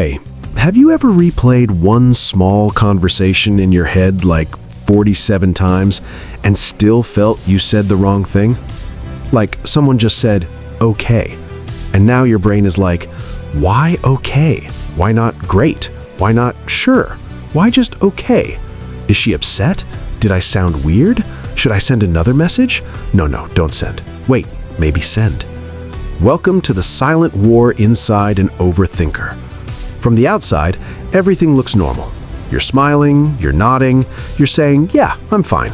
Hey, have you ever replayed one small conversation in your head like 47 times and still felt you said the wrong thing? Like someone just said, okay, and now your brain is like, why okay? Why not great? Why not sure? Why just okay? Is she upset? Did I sound weird? Should I send another message? No, don't send. Wait, maybe send. Welcome to the silent war inside an overthinker. From the outside, everything looks normal. You're smiling, you're nodding, you're saying, yeah, I'm fine.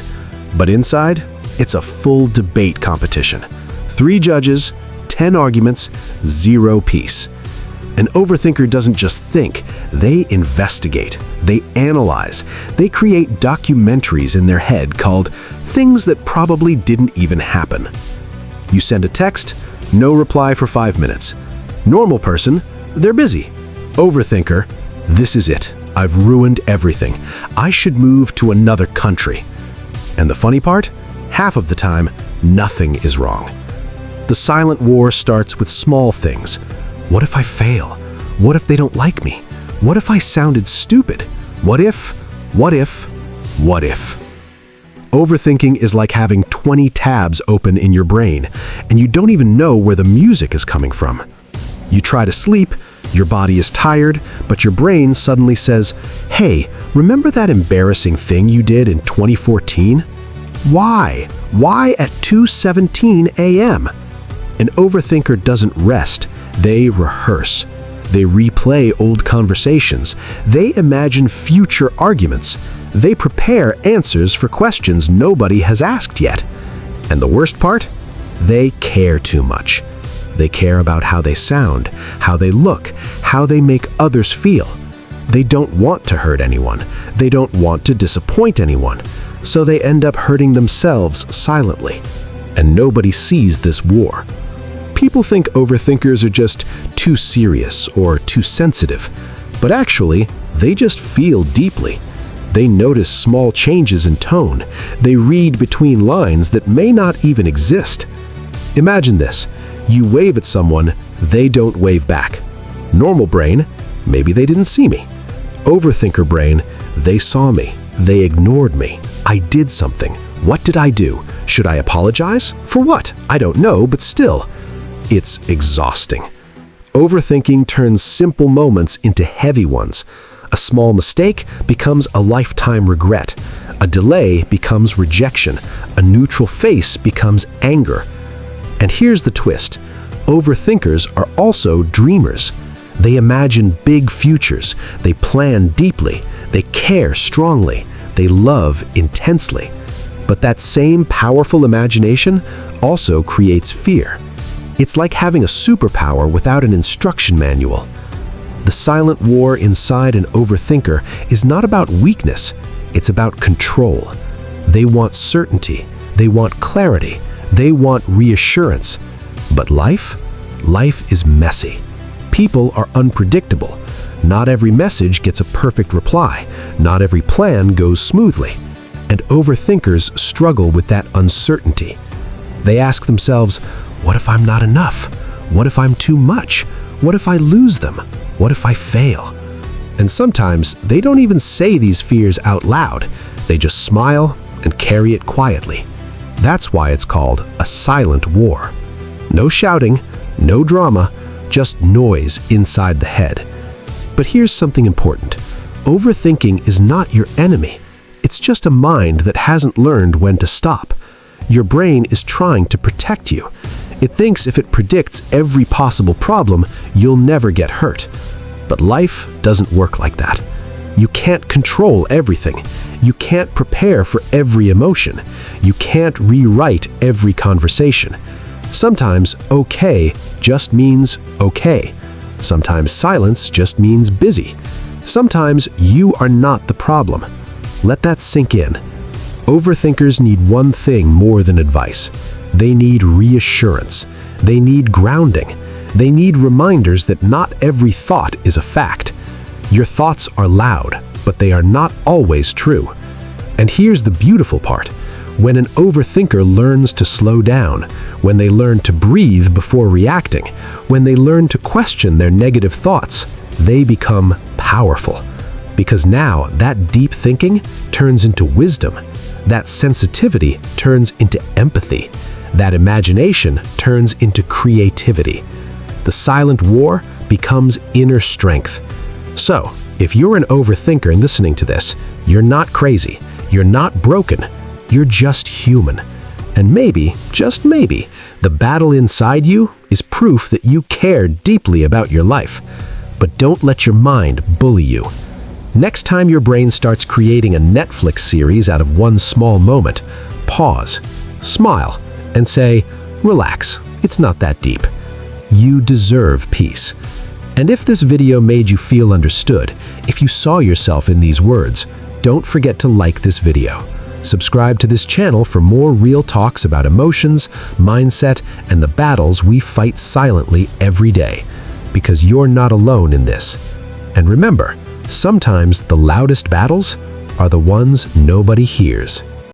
But inside, it's a full debate competition. 3 judges, 10 arguments, 0 peace. An overthinker doesn't just think, they investigate, they analyze, they create documentaries in their head called things that probably didn't even happen. You send a text, no reply for 5 minutes. Normal person, they're busy. Overthinker, this is it. I've ruined everything. I should move to another country. And the funny part? Half of the time, nothing is wrong. The silent war starts with small things. What if I fail? What if they don't like me? What if I sounded stupid? What if? Overthinking is like having 20 tabs open in your brain, and you don't even know where the music is coming from. You try to sleep, your body is tired, but your brain suddenly says, hey, remember that embarrassing thing you did in 2014? Why? Why at 2:17 a.m.? An overthinker doesn't rest, they rehearse. They replay old conversations. They imagine future arguments. They prepare answers for questions nobody has asked yet. And the worst part? They care too much. They care about how they sound, how they look, how they make others feel. They don't want to hurt anyone. They don't want to disappoint anyone. So they end up hurting themselves silently. And nobody sees this war. People think overthinkers are just too serious or too sensitive. But actually, they just feel deeply. They notice small changes in tone. They read between lines that may not even exist. Imagine this. You wave at someone, they don't wave back. Normal brain, maybe they didn't see me. Overthinker brain, they saw me. They ignored me. I did something. What did I do? Should I apologize? For what? I don't know, but still. It's exhausting. Overthinking turns simple moments into heavy ones. A small mistake becomes a lifetime regret. A delay becomes rejection. A neutral face becomes anger. And here's the twist. Overthinkers are also dreamers. They imagine big futures. They plan deeply. They care strongly. They love intensely. But that same powerful imagination also creates fear. It's like having a superpower without an instruction manual. The silent war inside an overthinker is not about weakness. It's about control. They want certainty. They want clarity. They want reassurance. But life is messy. People are unpredictable. Not every message gets a perfect reply. Not every plan goes smoothly. And overthinkers struggle with that uncertainty. They ask themselves, what if I'm not enough? What if I'm too much? What if I lose them? What if I fail? And sometimes they don't even say these fears out loud. They just smile and carry it quietly. That's why it's called a silent war. No shouting, no drama, just noise inside the head. But here's something important. Overthinking is not your enemy. It's just a mind that hasn't learned when to stop. Your brain is trying to protect you. It thinks if it predicts every possible problem, you'll never get hurt. But life doesn't work like that. You can't control everything. You can't prepare for every emotion. You can't rewrite every conversation. Sometimes okay just means okay. Sometimes silence just means busy. Sometimes you are not the problem. Let that sink in. Overthinkers need one thing more than advice. They need reassurance. They need grounding. They need reminders that not every thought is a fact. Your thoughts are loud, but they are not always true. And here's the beautiful part. When an overthinker learns to slow down, when they learn to breathe before reacting, when they learn to question their negative thoughts, they become powerful. Because now that deep thinking turns into wisdom, that sensitivity turns into empathy, that imagination turns into creativity. The silent war becomes inner strength. So, if you're an overthinker and listening to this, you're not crazy, you're not broken, you're just human. And maybe, just maybe, the battle inside you is proof that you care deeply about your life. But don't let your mind bully you. Next time your brain starts creating a Netflix series out of one small moment, pause, smile, and say, relax, it's not that deep. You deserve peace. And if this video made you feel understood, if you saw yourself in these words, don't forget to like this video. Subscribe to this channel for more real talks about emotions, mindset, and the battles we fight silently every day. Because you're not alone in this. And remember, sometimes the loudest battles are the ones nobody hears.